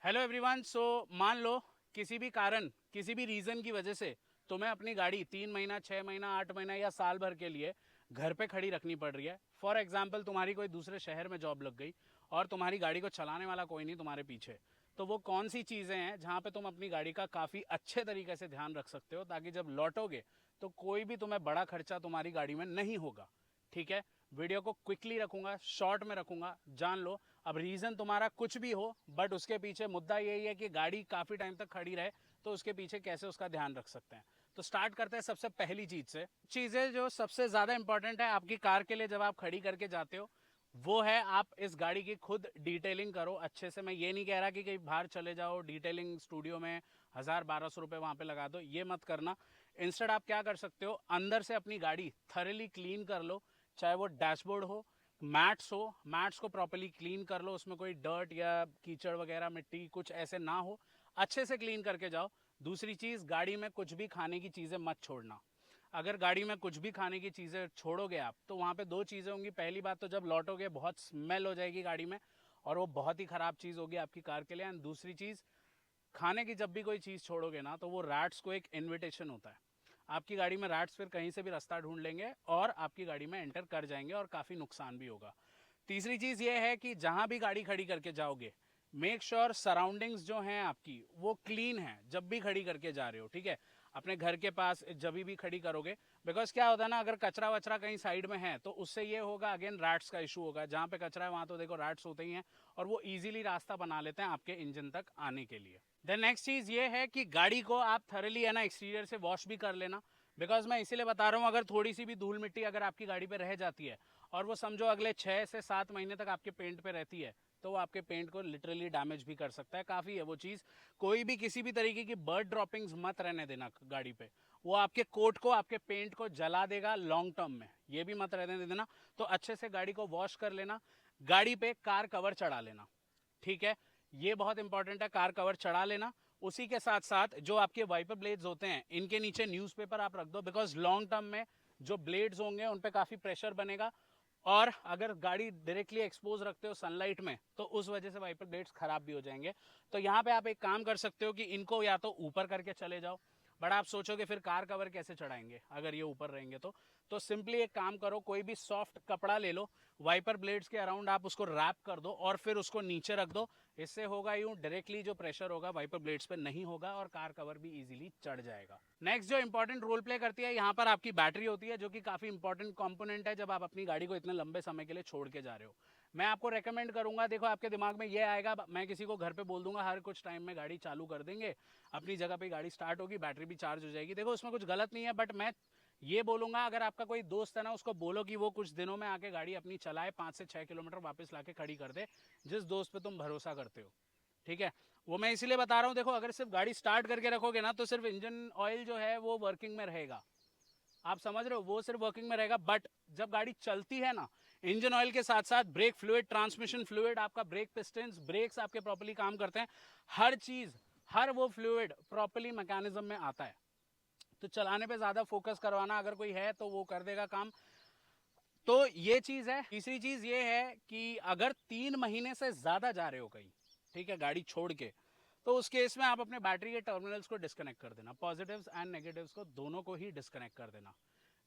Hello everyone. सो मान लो किसी भी कारण किसी भी रीज़न की वजह से तुम्हें अपनी गाड़ी 3 महीना 6 महीना 8 महीना या साल भर के लिए घर पे खड़ी रखनी पड़ रही है। फॉर एग्जाम्पल तुम्हारी कोई दूसरे शहर में जॉब लग गई और तुम्हारी गाड़ी को चलाने वाला कोई नहीं तुम्हारे पीछे। तो वो कौन सी चीज़ें हैं जहाँ पे तुम अपनी गाड़ी का काफ़ी अच्छे तरीके से ध्यान रख सकते हो ताकि जब लौटोगे तो कोई भी तुम्हें बड़ा खर्चा तुम्हारी गाड़ी में नहीं होगा। ठीक है, वीडियो को क्विकली रखूंगा, शॉर्ट में रखूंगा, जान लो। अब रीज़न तुम्हारा कुछ भी हो बट उसके पीछे मुद्दा यही है कि गाड़ी काफ़ी टाइम तक खड़ी रहे, तो उसके पीछे कैसे उसका ध्यान रख सकते हैं। तो स्टार्ट करते हैं सबसे पहली चीज़ से। चीज़ें जो सबसे ज़्यादा इंपॉर्टेंट है आपकी कार के लिए जब आप खड़ी करके जाते हो वो है आप इस गाड़ी की खुद डिटेलिंग करो अच्छे से। मैं ये नहीं कह रहा कि कहीं बाहर चले जाओ डिटेलिंग स्टूडियो में 1000-1200 रुपये वहाँ पे लगा दो, ये मत करना। इंस्टेड आप क्या कर सकते हो, अंदर से अपनी गाड़ी थरली क्लीन कर लो। चाहे वो डैशबोर्ड हो, मैट्स को प्रॉपर्ली क्लीन कर लो, उसमें कोई डर्ट या कीचड़ वगैरह मिट्टी कुछ ऐसे ना हो, अच्छे से क्लीन करके जाओ। दूसरी चीज़, गाड़ी में कुछ भी खाने की चीज़ें मत छोड़ना। अगर गाड़ी में कुछ भी खाने की चीज़ें छोड़ोगे आप तो वहाँ पे दो चीज़ें होंगी। पहली बात तो जब लौटोगे बहुत स्मेल हो जाएगी गाड़ी में और वो बहुत ही ख़राब चीज़ होगी आपकी कार के लिए। एंड दूसरी चीज़, खाने की जब भी कोई चीज़ छोड़ोगे ना तो वो रैट्स को एक इनविटेशन होता है। आपकी गाड़ी में रैट्स फिर कहीं से भी रास्ता ढूंढ लेंगे और आपकी गाड़ी में एंटर कर जाएंगे और काफ़ी नुकसान भी होगा। तीसरी चीज़ ये है कि जहाँ भी गाड़ी खड़ी करके जाओगे मेक श्योर सराउंडिंग्स जो हैं आपकी वो क्लीन है जब भी खड़ी करके जा रहे हो। ठीक है, अपने घर के पास जब भी खड़ी करोगे, बिकॉज क्या होता है ना, अगर कचरा वचरा कहीं साइड में है तो उससे ये होगा अगेन रैट्स का इशू होगा। जहाँ पे कचरा है वहाँ तो देखो रैट्स होते ही हैं और वो इजीली रास्ता बना लेते हैं आपके इंजन तक आने के लिए। देन नेक्स्ट चीज़ ये है कि गाड़ी को आप थरली है ना एक्सटीरियर से वॉश भी कर लेना। बिकॉज मैं इसीलिए बता रहा हूँ, अगर थोड़ी सी भी धूल मिट्टी अगर आपकी गाड़ी पे रह जाती है और वो समझो अगले 6 से 7 महीने तक आपके पेंट पे रहती है तो वो आपके पेंट को लिटरली डैमेज भी कर सकता है। काफ़ी है वो चीज़। कोई भी किसी भी तरीके की बर्ड ड्रॉपिंग्स मत रहने देना गाड़ी पे, वो आपके कोट को आपके पेंट को जला देगा लॉन्ग टर्म में, ये भी मत रहने देना। तो अच्छे से गाड़ी को वॉश कर लेना, गाड़ी पे कार कवर चढ़ा लेना। ठीक है, ये बहुत इंपॉर्टेंट है, कार कवर चढ़ा लेना। उसी के साथ साथ जो आपके वाइपर ब्लेड्स होते हैं इनके नीचे न्यूज़पेपर आप रख दो, बिकॉज लॉन्ग टर्म में जो ब्लेड्स होंगे उन पे काफ़ी प्रेशर बनेगा और अगर गाड़ी डायरेक्टली एक्सपोज रखते हो सनलाइट में तो उस वजह से वाइपर ब्लेड्स खराब भी हो जाएंगे। तो यहाँ पे आप एक काम कर सकते हो कि इनको या तो ऊपर करके चले जाओ, बट आप सोचोगे फिर कार कवर कैसे चढ़ाएंगे अगर ये ऊपर रहेंगे तो सिंपली एक काम करो, कोई भी सॉफ्ट कपड़ा ले लो, वाइपर ब्लेड्स के अराउंड आप उसको रैप कर दो और फिर उसको नीचे रख दो। इससे होगा यूं डायरेक्टली जो प्रेशर होगा वाइपर ब्लेड्स पे नहीं होगा और कार कवर भी इजीली चढ़ जाएगा। नेक्स्ट जो इंपॉर्टेंट रोल प्ले करती है यहाँ पर आपकी बैटरी होती है, जो कि काफ़ी इंपॉर्टेंट कंपोनेंट है जब आप अपनी गाड़ी को इतने लंबे समय के लिए छोड़ के जा रहे हो। मैं आपको रेकमेंड करूंगा, देखो आपके दिमाग में ये आएगा मैं किसी को घर पे बोल दूंगा हर कुछ टाइम में गाड़ी चालू कर देंगे, अपनी जगह पे गाड़ी स्टार्ट होगी, बैटरी भी चार्ज हो जाएगी। देखो उसमें कुछ गलत नहीं है, बट मैं ये बोलूंगा अगर आपका कोई दोस्त है ना उसको बोलो कि वो कुछ दिनों में आके गाड़ी अपनी चलाए 5 से 6 किलोमीटर वापस लाके खड़ी कर दे, जिस दोस्त पे तुम भरोसा करते हो। ठीक है, वो मैं इसीलिए बता रहा हूँ। देखो अगर सिर्फ गाड़ी स्टार्ट करके रखोगे ना तो सिर्फ इंजन ऑयल जो है वो वर्किंग में रहेगा, आप समझ रहे हो, वो सिर्फ वर्किंग में रहेगा। बट जब गाड़ी चलती है ना, इंजन ऑयल के साथ साथ ब्रेक फ्लूइड, ट्रांसमिशन फ्लूइड, आपका ब्रेक पिस्टन्स, ब्रेक्स आपके प्रॉपर्ली काम करते हैं, हर चीज हर वो फ्लूइड प्रॉपर्ली मैकेनिज्म में आता है। तो चलाने पे ज्यादा फोकस करवाना अगर कोई है तो वो कर देगा काम। तो ये चीज है। तीसरी चीज ये है कि अगर 3 महीने से ज्यादा जा रहे हो कहीं, ठीक है, गाड़ी छोड़ के, तो उस केस में आप अपने बैटरी के टर्मिनल्स को डिस्कनेक्ट कर देना, पॉजिटिव्स एंड नेगेटिव्स को दोनों को ही डिस्कनेक्ट कर देना।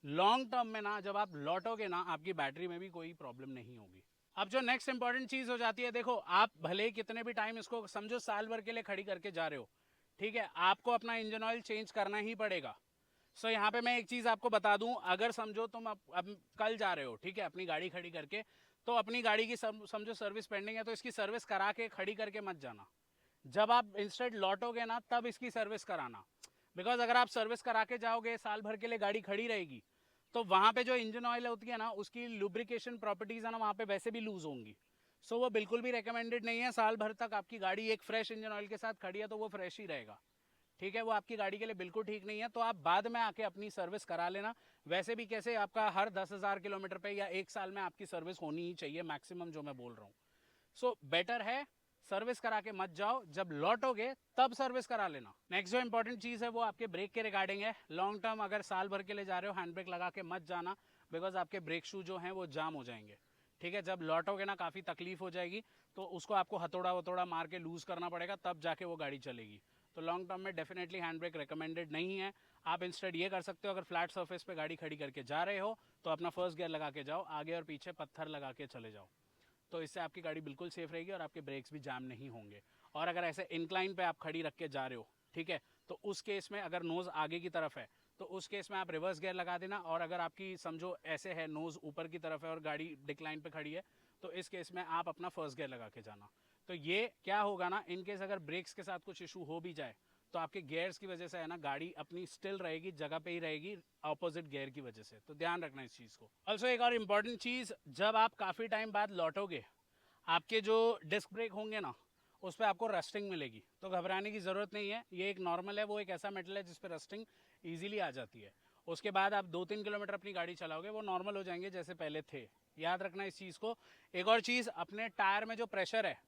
लॉन्ग टर्म में ना जब आप लौटोगे ना आपकी बैटरी में भी कोई प्रॉब्लम नहीं होगी। अब जो नेक्स्ट इंपॉर्टेंट चीज हो जाती है, देखो आप भले ही कितने भी टाइम इसको समझो साल भर के लिए खड़ी करके जा रहे हो, ठीक है, आपको अपना इंजन ऑयल चेंज करना ही पड़ेगा। सो यहाँ पे मैं एक चीज आपको बता दूं, अगर समझो तुम अब कल जा रहे हो, ठीक है, अपनी गाड़ी खड़ी करके, तो अपनी गाड़ी की समझो सर्विस पेंडिंग है तो इसकी सर्विस करा के खड़ी करके मत जाना। जब आप इंस्टेंट लौटोगे ना तब इसकी सर्विस कराना। बिकॉज अगर आप सर्विस करा के जाओगे साल भर के लिए गाड़ी खड़ी रहेगी तो वहां पे जो इंजन ऑयल होती है ना उसकी लुब्रिकेशन प्रॉपर्टीज है ना वहां पे वैसे भी लूज होंगी। सो वो बिल्कुल भी रिकमेंडेड नहीं है। साल भर तक आपकी गाड़ी एक फ्रेश इंजन ऑयल के साथ खड़ी है तो वो फ्रेश ही रहेगा, ठीक है, वो आपकी गाड़ी के लिए बिल्कुल ठीक नहीं है। तो आप बाद में आके अपनी सर्विस करा लेना। वैसे भी कैसे आपका हर 10,000 किलोमीटर पे या एक साल में आपकी सर्विस होनी ही चाहिए मैक्सिमम, जो मैं बोल रहा हूँ। सो बेटर है सर्विस करा के मत जाओ, जब लौटोगे तब सर्विस करा लेना। नेक्स्ट जो इंपॉर्टेंट चीज है वो आपके ब्रेक के रिगार्डिंग है। लॉन्ग टर्म अगर साल भर के लिए जा रहे हो हैंड ब्रेक लगा के मत जाना, बिकॉज आपके ब्रेक शू जो हैं वो जाम हो जाएंगे। ठीक है, जब लौटोगे ना काफ़ी तकलीफ हो जाएगी। तो उसको आपको हथौड़ा वथौड़ा मार के लूज़ करना पड़ेगा, तब जाके वो गाड़ी चलेगी। तो लॉन्ग टर्म में डेफिनेटली हैंड ब्रेक रिकमेंडेड नहीं है। आप इंस्टेड ये कर सकते हो, अगर फ्लैट सरफेस पे गाड़ी खड़ी करके जा रहे हो तो अपना फर्स्ट गियर लगा के जाओ, आगे और पीछे पत्थर लगा के चले जाओ, तो इससे आपकी गाड़ी बिल्कुल सेफ रहेगी और आपके ब्रेक्स भी जाम नहीं होंगे। और अगर ऐसे इंक्लाइन पे आप खड़ी रख के जा रहे हो, ठीक है, तो उस केस में अगर नोज़ आगे की तरफ है तो उस केस में आप रिवर्स गियर लगा देना। और अगर आपकी समझो ऐसे है, नोज़ ऊपर की तरफ है और गाड़ी डिक्लाइन पे खड़ी है, तो इस केस में आप अपना फर्स्ट गियर लगा के जाना। तो ये क्या होगा ना, इन केस अगर ब्रेक्स के साथ कुछ इशू हो भी जाए तो आपके गियर्स की वजह से है ना, गाड़ी अपनी स्टिल रहेगी, जगह पे ही रहेगी, अपोजिट गियर की वजह से। तो ध्यान रखना इस चीज़ को। ऑल्सो एक और इम्पॉर्टेंट चीज़, जब आप काफ़ी टाइम बाद लौटोगे, आपके जो डिस्क ब्रेक होंगे ना, उस पर आपको रस्टिंग मिलेगी। तो घबराने की ज़रूरत नहीं है, ये एक नॉर्मल है, वो एक ऐसा मेटल है जिस पर रस्टिंग ईजिली आ जाती है। उसके बाद आप 2-3 किलोमीटर अपनी गाड़ी चलाओगे, वो नॉर्मल हो जाएंगे जैसे पहले थे। याद रखना इस चीज़ को। एक और चीज़, अपने टायर में जो प्रेशर है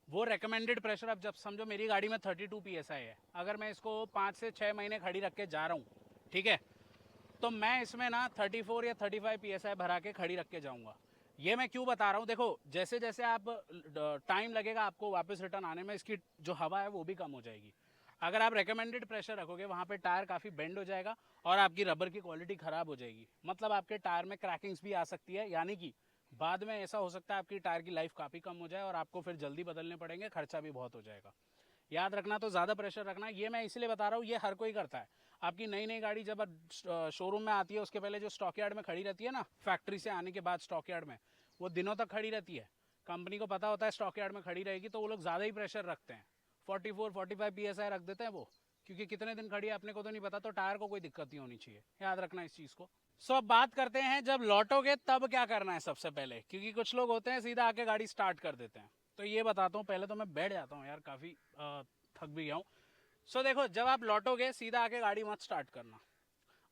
वो रेकमेंडेड प्रेशर, अब जब समझो मेरी गाड़ी में 32 PSI है, अगर मैं इसको 5 से 6 महीने खड़ी रख के जा रहा हूँ, ठीक है, तो मैं इसमें ना 34 या 35 PSI भरा के खड़ी रख के जाऊँगा। ये मैं क्यों बता रहा हूँ, देखो जैसे जैसे आप टाइम लगेगा आपको वापस रिटर्न आने में, इसकी जो हवा है वो भी कम हो जाएगी। अगर आप रेकमेंडेड प्रेशर रखोगे, वहाँ पे टायर काफ़ी बेंड हो जाएगा और आपकी रबर की क्वालिटी ख़राब हो जाएगी, मतलब आपके टायर में क्रैकिंग्स भी आ सकती है, यानी कि बाद में ऐसा हो सकता है आपकी टायर की लाइफ काफ़ी कम हो जाए और आपको फिर जल्दी बदलने पड़ेंगे, खर्चा भी बहुत हो जाएगा। याद रखना, तो ज़्यादा प्रेशर रखना। ये मैं इसलिए बता रहा हूँ, ये हर कोई करता है। आपकी नई नई गाड़ी जब शोरूम में आती है, उसके पहले जो स्टॉक यार्ड में खड़ी रहती है ना, फैक्ट्री से आने के बाद स्टॉक यार्ड में, वो दिनों तक खड़ी रहती है। कंपनी को पता होता है स्टॉक यार्ड में खड़ी रहेगी, तो वो लोग ज़्यादा ही प्रेशर रखते हैं, 44-45 PSI रख देते हैं वो, क्योंकि कितने दिन खड़ी है अपने को तो नहीं पता, तो टायर को कोई दिक्कत नहीं होनी चाहिए। याद रखना इस चीज़ को। सो अब बात करते हैं जब लौटोगे तब क्या करना है सबसे पहले, क्योंकि कुछ लोग होते हैं सीधा आके गाड़ी स्टार्ट कर देते हैं। तो ये बताता हूँ, पहले तो मैं बैठ जाता हूँ यार, काफ़ी थक भी गया हूँ। सो देखो, जब आप लौटोगे सीधा आके गाड़ी मत स्टार्ट करना,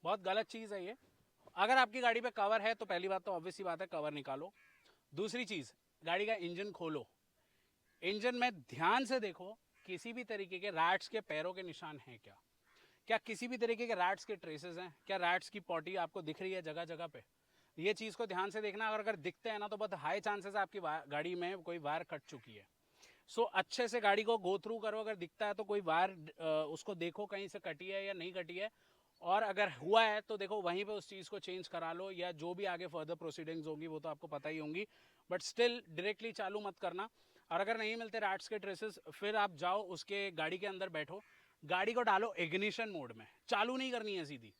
बहुत गलत चीज़ है ये। अगर आपकी गाड़ी पे कवर है तो पहली बात तो ऑब्वियस सी बात है, कवर निकालो। दूसरी चीज़, गाड़ी का इंजन खोलो, इंजन में ध्यान से देखो किसी भी तरीके के रैट्स के पैरों के निशान हैं क्या, क्या किसी भी तरीके के रैट्स के ट्रेसेस हैं क्या, रैट्स की पॉटी आपको दिख रही है जगह जगह पे, ये चीज़ को ध्यान से देखना। अगर दिखते हैं ना तो बहुत हाई चांसेस है आपकी गाड़ी में कोई वायर कट चुकी है। सो अच्छे से गाड़ी को गो थ्रू करो, अगर दिखता है तो कोई वायर उसको देखो कहीं से कटी है या नहीं कटी है, और अगर हुआ है तो देखो वहीं पे उस चीज़ को चेंज करा लो, या जो भी आगे फर्दर प्रोसीडिंग्स होंगी वो तो आपको पता ही होंगी, बट स्टिल डायरेक्टली चालू मत करना। और अगर नहीं मिलते रैट्स के ट्रेसेस, फिर आप जाओ उसके गाड़ी के अंदर बैठो, गाड़ी को डालो इग्निशन मोड में, चालू नहीं करनी है सीधी,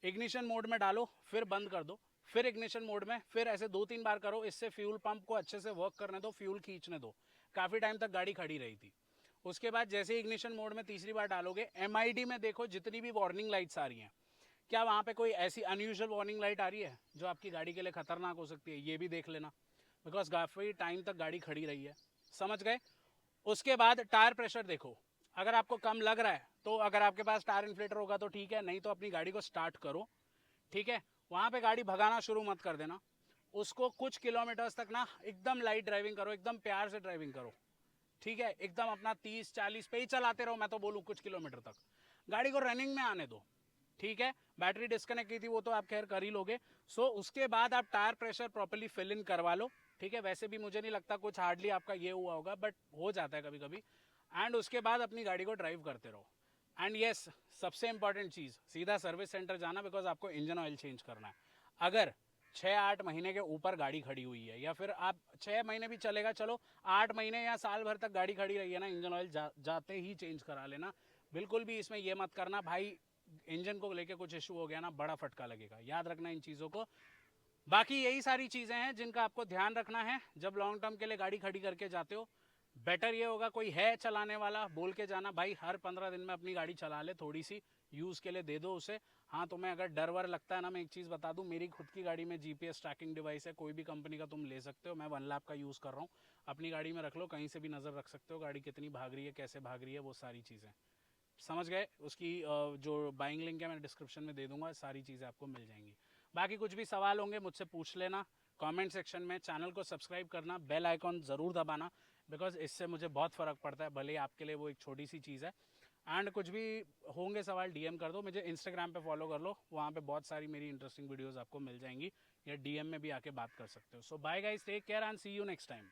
इग्निशन मोड में डालो, फिर बंद कर दो, फिर इग्निशन मोड में, फिर ऐसे 2-3 बार करो। इससे फ्यूल पंप को अच्छे से वर्क करने दो, फ्यूल खींचने दो। काफ़ी टाइम तक गाड़ी खड़ी रही थी। उसके बाद जैसे इग्निशन मोड में तीसरी बार डालोगे, MID में देखो जितनी भी वार्निंग लाइट्स आ रही हैं, क्या वहाँ पे कोई ऐसी अनयूजुअल वार्निंग लाइट आ रही है जो आपकी गाड़ी के लिए खतरनाक हो सकती है, ये भी देख लेना, बिकॉज काफ़ी टाइम तक गाड़ी खड़ी रही है। समझ गए। उसके बाद टायर प्रेशर देखो, अगर आपको कम लग रहा है तो अगर आपके पास टायर इन्फ्लेटर होगा तो ठीक है, नहीं तो अपनी गाड़ी को स्टार्ट करो, ठीक है। वहाँ पे गाड़ी भगाना शुरू मत कर देना, उसको कुछ किलोमीटर्स तक ना एकदम लाइट ड्राइविंग करो, एकदम प्यार से ड्राइविंग करो, ठीक है, एकदम अपना 30-40 पे ही चलाते रहो, मैं तो बोलूँ कुछ किलोमीटर तक, गाड़ी को रनिंग में आने दो, ठीक है। बैटरी डिस्कनेक्ट की थी वो तो आप खैर कर ही लोगे। सो उसके बाद आप tyre pressure properly fill in करवा लो, ठीक है। वैसे भी मुझे नहीं लगता कुछ हार्डली आपका ये हुआ होगा, बट हो जाता है कभी कभी। एंड उसके बाद अपनी गाड़ी को ड्राइव करते रहो। एंड येस, सबसे इंपॉर्टेंट चीज़, सीधा सर्विस सेंटर जाना, बिकॉज आपको इंजन ऑयल चेंज करना है। अगर 6-8 महीने के ऊपर गाड़ी खड़ी हुई है, या फिर आप 6 महीने भी चलेगा, चलो 8 महीने या साल भर तक गाड़ी खड़ी रही है ना, इंजन ऑयल जाते ही चेंज करा लेना। बिल्कुल भी इसमें ये मत करना भाई इंजन को लेके कुछ इशू हो गया ना, बड़ा फटका लगेगा। याद रखना इन चीज़ों को। बाकी यही सारी चीज़ें हैं जिनका आपको ध्यान रखना है जब लॉन्ग टर्म के लिए गाड़ी खड़ी करके जाते हो। बेटर ये होगा कोई है चलाने वाला, बोल के जाना भाई हर 15 दिन में अपनी गाड़ी चला ले, थोड़ी सी यूज़ के लिए दे दो उसे। हाँ, तुम्हें अगर डर वर लगता है ना, मैं एक चीज़ बता दूं, मेरी खुद की गाड़ी में GPS ट्रैकिंग डिवाइस है, कोई भी कंपनी का तुम ले सकते हो, मैं OneLap का यूज़ कर रहा हूँ। अपनी गाड़ी में रख लो, कहीं से भी नज़र रख सकते हो गाड़ी कितनी भाग रही है, कैसे भाग रही है, वो सारी चीज़ें समझ गए। उसकी जो बाइंग लिंक है मैं डिस्क्रिप्शन में दे दूंगा, सारी चीज़ें आपको मिल जाएंगी। बाकी कुछ भी सवाल होंगे मुझसे पूछ लेना कमेंट सेक्शन में। चैनल को सब्सक्राइब करना, बेल आइकॉन ज़रूर दबाना, बिकॉज इससे मुझे बहुत फ़र्क पड़ता है, भले ही आपके लिए वो एक छोटी सी चीज़ है। एंड कुछ भी होंगे सवाल DM कर दो, मुझे इंस्टाग्राम पे फॉलो कर लो, वहाँ पे बहुत सारी मेरी इंटरेस्टिंग वीडियोस आपको मिल जाएंगी, या DM में भी आके बात कर सकते हो। So bye guys, take care and see you next time.